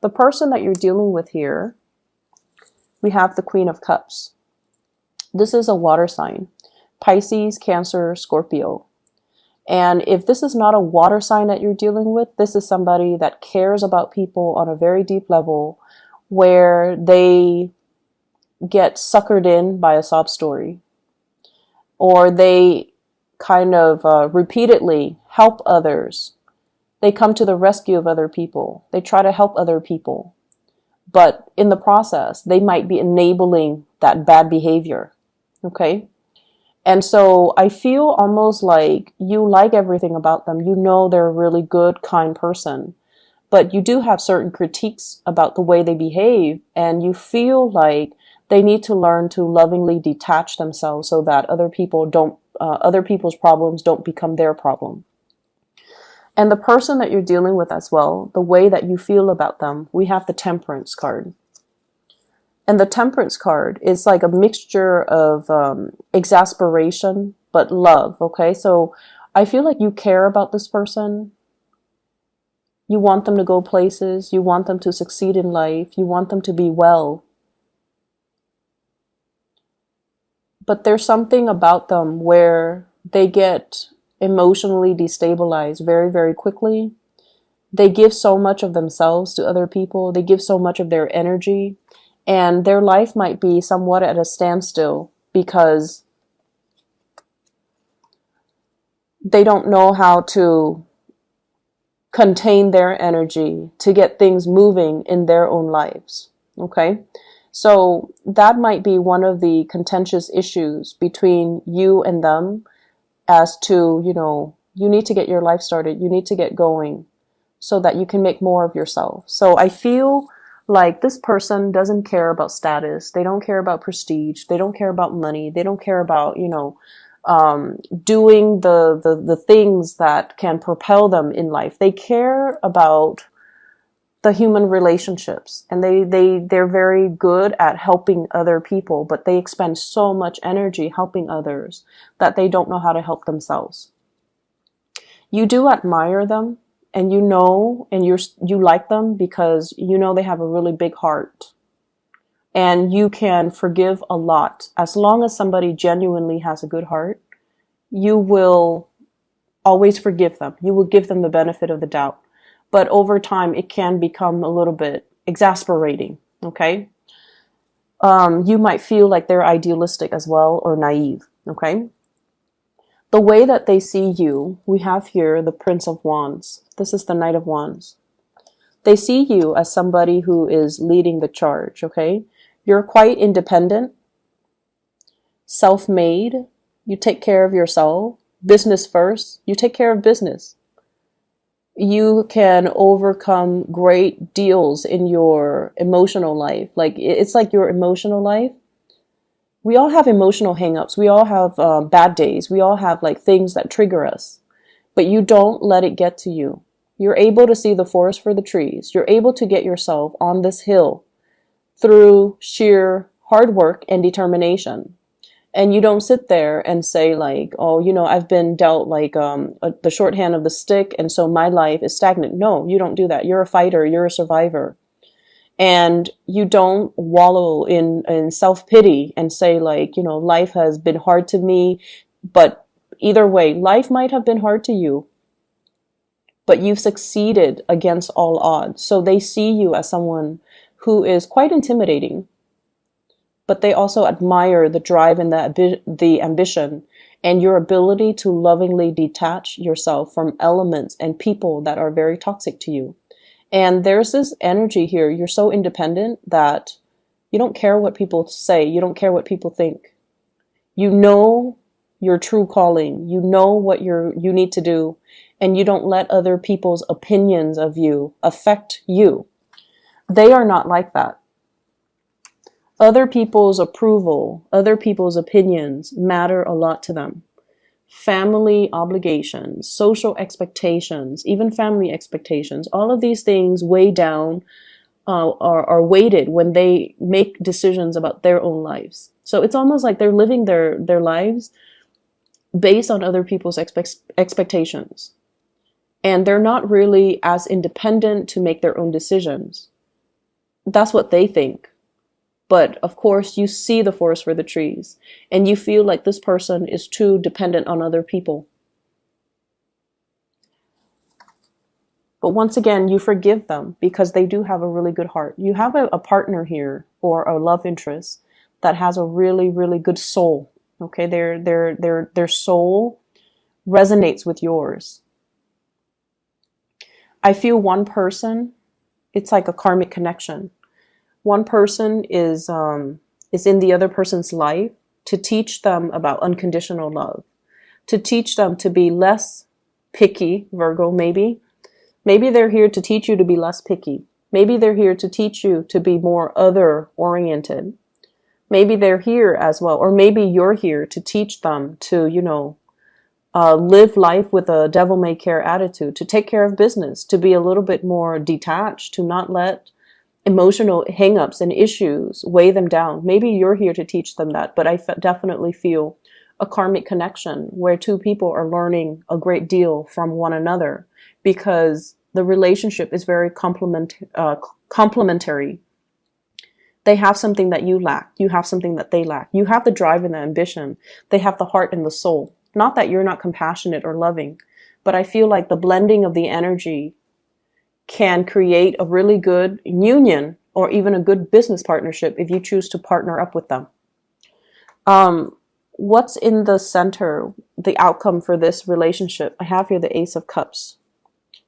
The person that you're dealing with here, we have the Queen of Cups. This is a water sign, Pisces, Cancer, Scorpio. And if this is not a water sign that you're dealing with, this is somebody that cares about people on a very deep level, where they get suckered in by a sob story, or they kind of repeatedly help others. They come to the rescue of other people. They try to help other people. But in the process, they might be enabling that bad behavior. Okay? And so I feel almost like you like everything about them. You know they're a really good, kind person. But you do have certain critiques about the way they behave. And you feel like they need to learn to lovingly detach themselves so that other people's problems don't become their problem. And the person that you're dealing with as well, the way that you feel about them, we have the Temperance card. And the Temperance card is like a mixture of exasperation, but love, okay? So I feel like you care about this person. You want them to go places. You want them to succeed in life. You want them to be well. But there's something about them where they get emotionally destabilized very, very quickly. They give so much of themselves to other people. They give so much of their energy. And their life might be somewhat at a standstill because they don't know how to contain their energy to get things moving in their own lives. Okay? So that might be one of the contentious issues between you and them, as to, you need to get your life started. You need to get going so that you can make more of yourself. So I feel like this person doesn't care about status. They don't care about prestige. They don't care about money. They don't care about, doing the things that can propel them in life. They care about the human relationships, and they're very good at helping other people, but they expend so much energy helping others that they don't know how to help themselves. You do admire them, and you like them because they have a really big heart, and you can forgive a lot. As long as somebody genuinely has a good heart, you will always forgive them. You will give them the benefit of the doubt. But over time, it can become a little bit exasperating, okay? You might feel like they're idealistic as well, or naive, okay? The way that they see you, we have here the Prince of Wands. This is the Knight of Wands. They see you as somebody who is leading the charge, okay? You're quite independent, self-made. You take care of yourself. Business first. You take care of business. You can overcome great deals in your emotional life. Like, it's like your emotional life. We all have emotional hangups. We all have bad days. We all have like things that trigger us, but you don't let it get to you. You're able to see the forest for the trees. You're able to get yourself on this hill through sheer hard work and determination. And you don't sit there and say like, oh, I've been dealt like the shorthand of the stick, and so my life is stagnant. No, you don't do that. You're a fighter. You're a survivor. And you don't wallow in self-pity and say like, life has been hard to me. But either way, life might have been hard to you, but you've succeeded against all odds. So they see you as someone who is quite intimidating, but they also admire the drive and the ambition and your ability to lovingly detach yourself from elements and people that are very toxic to you. And there's this energy here. You're so independent that you don't care what people say. You don't care what people think. You know your true calling. You know what you need to do. And you don't let other people's opinions of you affect you. They are not like that. Other people's approval, other people's opinions matter a lot to them. Family obligations, social expectations, even family expectations, all of these things weigh down, are weighted when they make decisions about their own lives. So it's almost like they're living their lives based on other people's expectations. And they're not really as independent to make their own decisions. That's what they think. But of course, you see the forest for the trees, and you feel like this person is too dependent on other people. But once again, you forgive them because they do have a really good heart. You have a partner here or a love interest that has a really, really good soul. Okay, their soul resonates with yours. I feel one person, it's like a karmic connection. One person is in the other person's life to teach them about unconditional love, to teach them to be less picky, Virgo maybe. Maybe they're here to teach you to be less picky. Maybe they're here to teach you to be more other oriented. Maybe they're here as well, or maybe you're here to teach them to, live life with a devil may care attitude, to take care of business, to be a little bit more detached, to not let emotional hangups and issues weigh them down. Maybe you're here to teach them that, but I definitely feel a karmic connection where two people are learning a great deal from one another because the relationship is very complementary. They have something that you lack. You have something that they lack. You have the drive and the ambition. They have the heart and the soul. Not that you're not compassionate or loving, but I feel like the blending of the energy can create a really good union or even a good business partnership if you choose to partner up with them. What's in the center, the outcome for this relationship? I have here the Ace of Cups.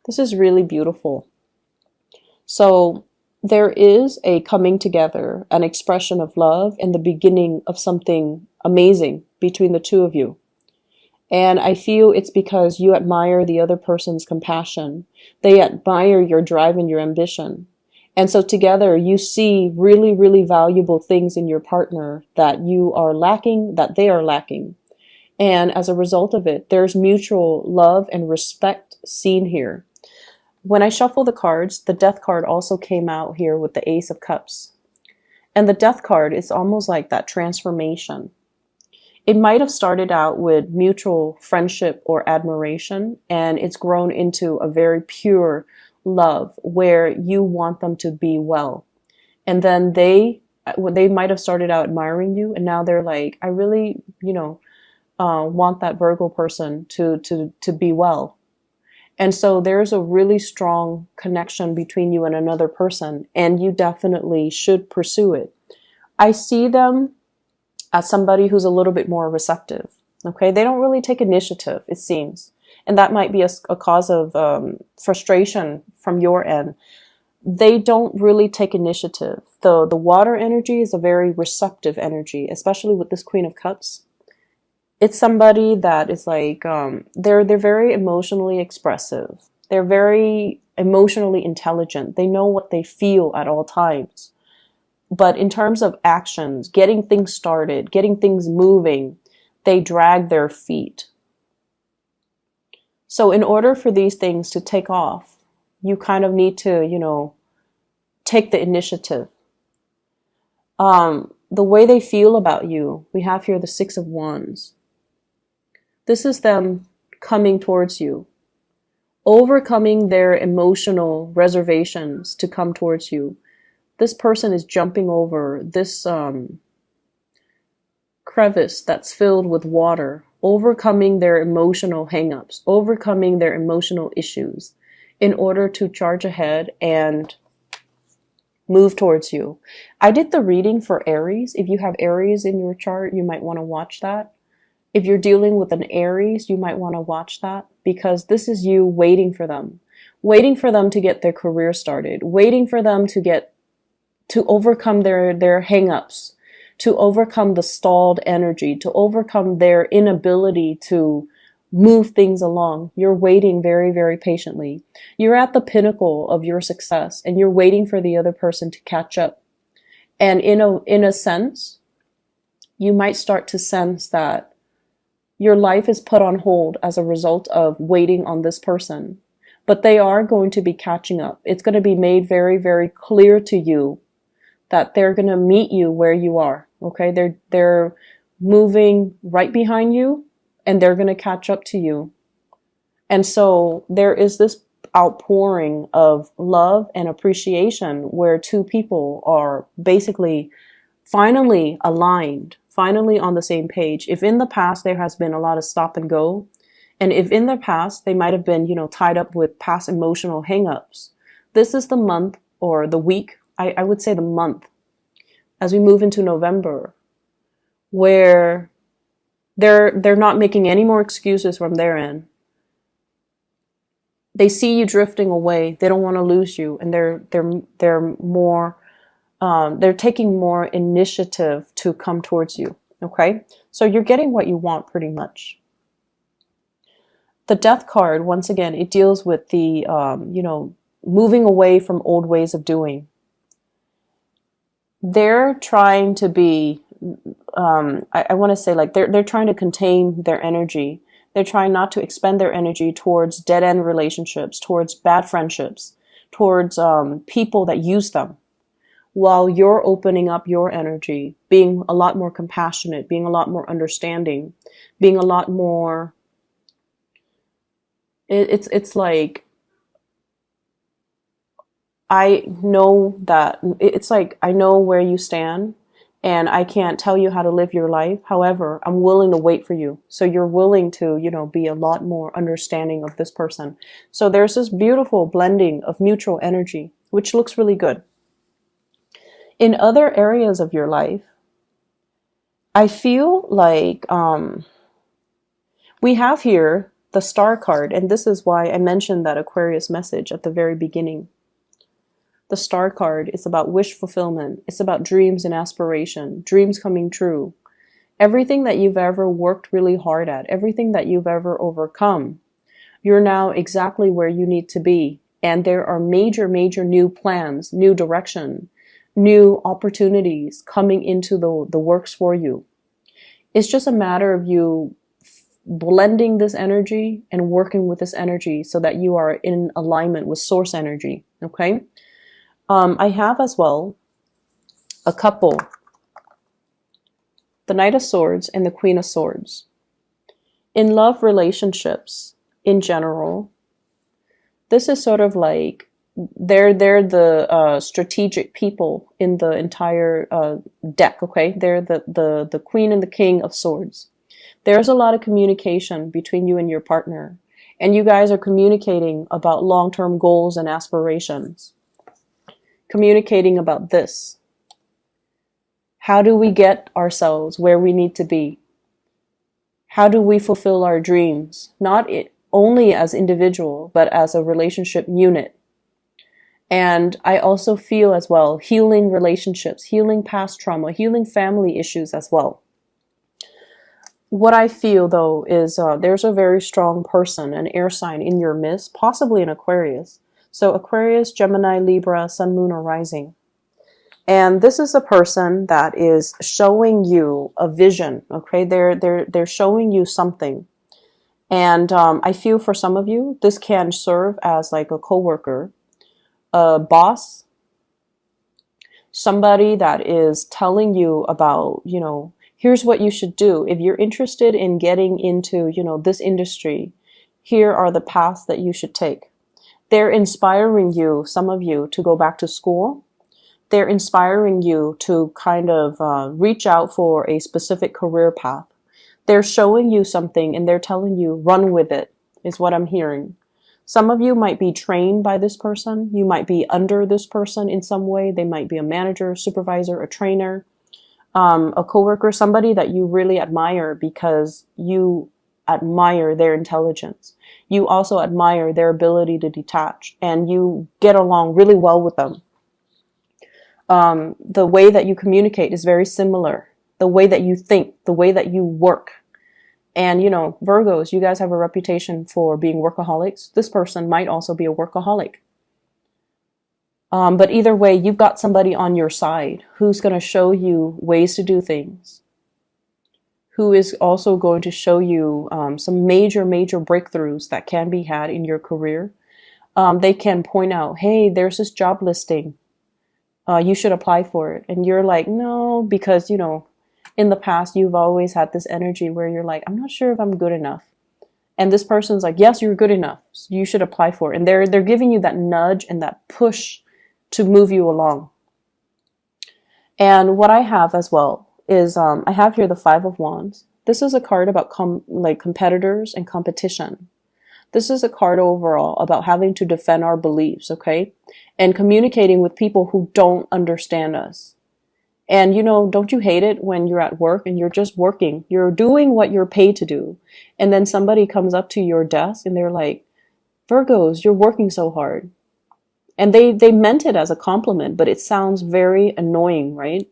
This is really beautiful. So there is a coming together, an expression of love, and the beginning of something amazing between the two of you. And I feel it's because you admire the other person's compassion. They admire your drive and your ambition. And so together you see really, really valuable things in your partner that you are lacking, that they are lacking. And as a result of it, there's mutual love and respect seen here. When I shuffle the cards, the Death card also came out here with the Ace of Cups. And the Death card is almost like that transformation. It might have started out with mutual friendship or admiration, and it's grown into a very pure love where you want them to be well. And then they might have started out admiring you, and now they're like, I really, want that Virgo person to be well. And so there's a really strong connection between you and another person, and you definitely should pursue it. I see them as somebody who's a little bit more receptive. Okay, they don't really take initiative, it seems. And that might be a cause of frustration from your end. They don't really take initiative. The water energy is a very receptive energy, especially with this Queen of Cups. It's somebody that is like, they're very emotionally expressive. They're very emotionally intelligent. They know what they feel at all times. But in terms of actions, getting things started, getting things moving, they drag their feet. So in order for these things to take off, you kind of need to, take the initiative. The way they feel about you, we have here the Six of Wands. This is them coming towards you, overcoming their emotional reservations to come towards you. This person is jumping over this crevice that's filled with water, overcoming their emotional hangups, overcoming their emotional issues in order to charge ahead and move towards you. I did the reading for Aries. If you have Aries in your chart, you might want to watch that. If you're dealing with an Aries, you might want to watch that because this is you waiting for them to get their career started, waiting for them to overcome their hang-ups, to overcome the stalled energy, to overcome their inability to move things along. You're waiting very, very patiently. You're at the pinnacle of your success and you're waiting for the other person to catch up. And in a sense, you might start to sense that your life is put on hold as a result of waiting on this person. But they are going to be catching up. It's going to be made very, very clear to you that they're going to meet you where you are. Okay, they're moving right behind you and they're going to catch up to you. And so there is this outpouring of love and appreciation where two people are basically finally aligned, finally on the same page. If in the past there has been a lot of stop and go, and if in the past they might have been, tied up with past emotional hangups, this is the month or the week, I would say the month, as we move into November, where they're not making any more excuses from their end. They see you drifting away. They don't want to lose you, and they're more they're taking more initiative to come towards you. Okay, so you're getting what you want pretty much. The Death card, once again, it deals with the moving away from old ways of doing. They're trying to be I want to say, like, they're trying to contain their energy. They're trying not to expend their energy towards dead-end relationships, towards bad friendships, towards people that use them, while you're opening up your energy, being a lot more compassionate, being a lot more understanding, being a lot more... It's like, I know that, it's like, I know where you stand, and I can't tell you how to live your life. However, I'm willing to wait for you. So you're willing to, be a lot more understanding of this person. So there's this beautiful blending of mutual energy, which looks really good. In other areas of your life, I feel like we have here the Star card, and this is why I mentioned that Aquarius message at the very beginning. The Star card is about wish fulfillment. It's about dreams and aspiration, dreams coming true. Everything that you've ever worked really hard at, everything that you've ever overcome, you're now exactly where you need to be. And there are major, major new plans, new direction, new opportunities coming into the works for you. It's just a matter of you blending this energy and working with this energy so that you are in alignment with source energy. Okay? I have as well a couple, the Knight of Swords and the Queen of Swords. In love relationships in general, this is sort of like they're the strategic people in the entire deck. Okay, they're the Queen and the King of Swords. There's a lot of communication between you and your partner, and you guys are communicating about long-term goals and aspirations. Communicating about this. How do we get ourselves where we need to be? How do we fulfill our dreams? Not only as individual, but as a relationship unit. And I also feel as well, healing relationships, healing past trauma, healing family issues as well. What I feel, though, is there's a very strong person, an air sign in your midst, possibly an Aquarius. So Aquarius, Gemini, Libra, Sun, Moon, or Rising. And this is a person that is showing you a vision, okay? They're showing you something. And I feel for some of you, this can serve as like a coworker, a boss, somebody that is telling you about, here's what you should do. If you're interested in getting into, this industry, here are the paths that you should take. They're inspiring you, some of you, to go back to school. They're inspiring you to kind of reach out for a specific career path. They're showing you something and they're telling you, run with it, is what I'm hearing. Some of you might be trained by this person. You might be under this person in some way. They might be a manager, supervisor, a trainer, a coworker, somebody that you really admire because you admire their intelligence. You also admire their ability to detach, and you get along really well with them. The way that you communicate is very similar. The way that you think, the way that you work. And, Virgos, you guys have a reputation for being workaholics. This person might also be a workaholic. But either way, you've got somebody on your side who's going to show you ways to do things, who is also going to show you some major, major breakthroughs that can be had in your career. They can point out, hey, there's this job listing. You should apply for it. And you're like, no, because, in the past, you've always had this energy where you're like, I'm not sure if I'm good enough. And this person's like, yes, you're good enough. You should apply for it. And they're giving you that nudge and that push to move you along. And what I have as well is I have here the Five of Wands. This is a card about like competitors and competition. This is a card overall about having to defend our beliefs, okay? And communicating with people who don't understand us. And, don't you hate it when you're at work and you're just working? You're doing what you're paid to do. And then somebody comes up to your desk and they're like, Virgos, you're working so hard. And they meant it as a compliment, but it sounds very annoying, right?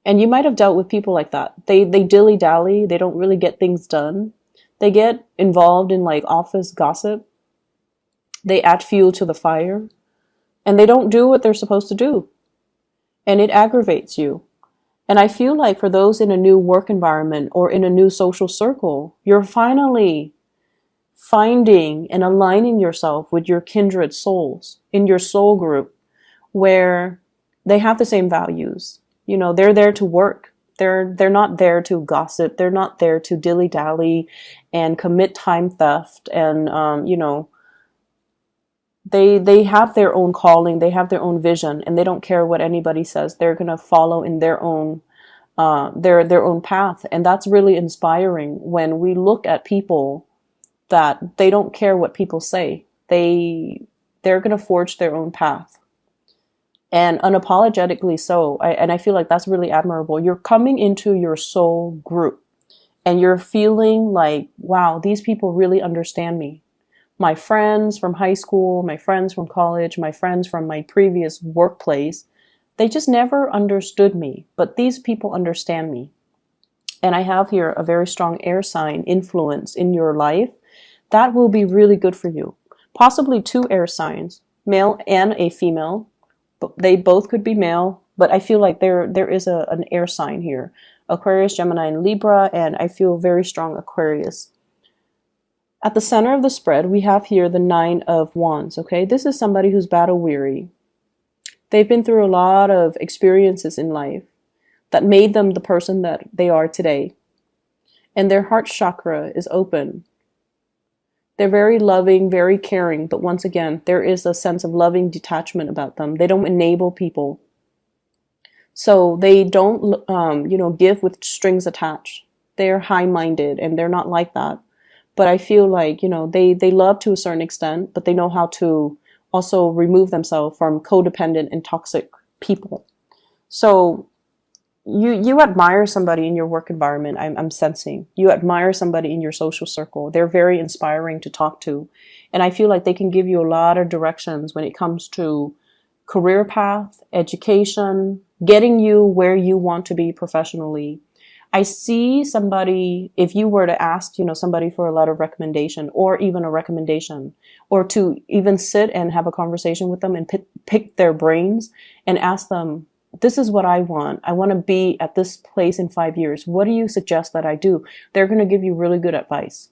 And you might have dealt with people like that. They dilly-dally. They don't really get things done. They get involved in like office gossip. They add fuel to the fire. And they don't do what they're supposed to do. And it aggravates you. And I feel like for those in a new work environment or in a new social circle, you're finally finding and aligning yourself with your kindred souls in your soul group where they have the same values. They're there to work. They're not there to gossip. They're not there to dilly-dally and commit time theft. And, they have their own calling. They have their own vision, and they don't care what anybody says. They're going to follow in their own their own path. And that's really inspiring when we look at people that they don't care what people say. They're going to forge their own path. And unapologetically so. I feel like that's really admirable. You're coming into your soul group and you're feeling like, wow, these people really understand me. My friends from high school, my friends from college, my friends from my previous workplace, they just never understood me. But these people understand me. And I have here a very strong air sign influence in your life. That will be really good for you. Possibly 2 air signs, male and a female. They both could be male, but I feel like there is an air sign here. Aquarius, Gemini, and Libra, and I feel very strong Aquarius. At the center of the spread, we have here the 9 of Wands, okay? This is somebody who's battle weary. They've been through a lot of experiences in life that made them the person that they are today. And their heart chakra is open. They're very loving, very caring, but once again, there is a sense of loving detachment about them. They don't enable people. So they don't, give with strings attached. They're high-minded, and they're not like that. But I feel like, they love to a certain extent, but they know how to also remove themselves from codependent and toxic people. So you admire somebody in your work environment, I'm sensing. You admire somebody in your social circle. They're very inspiring to talk to. And I feel like they can give you a lot of directions when it comes to career path, education, getting you where you want to be professionally. I see somebody, if you were to ask, somebody for a letter of recommendation or even a recommendation, or to even sit and have a conversation with them and pick their brains and ask them, this is what I want. I want to be at this place in 5 years. What do you suggest that I do? They're going to give you really good advice.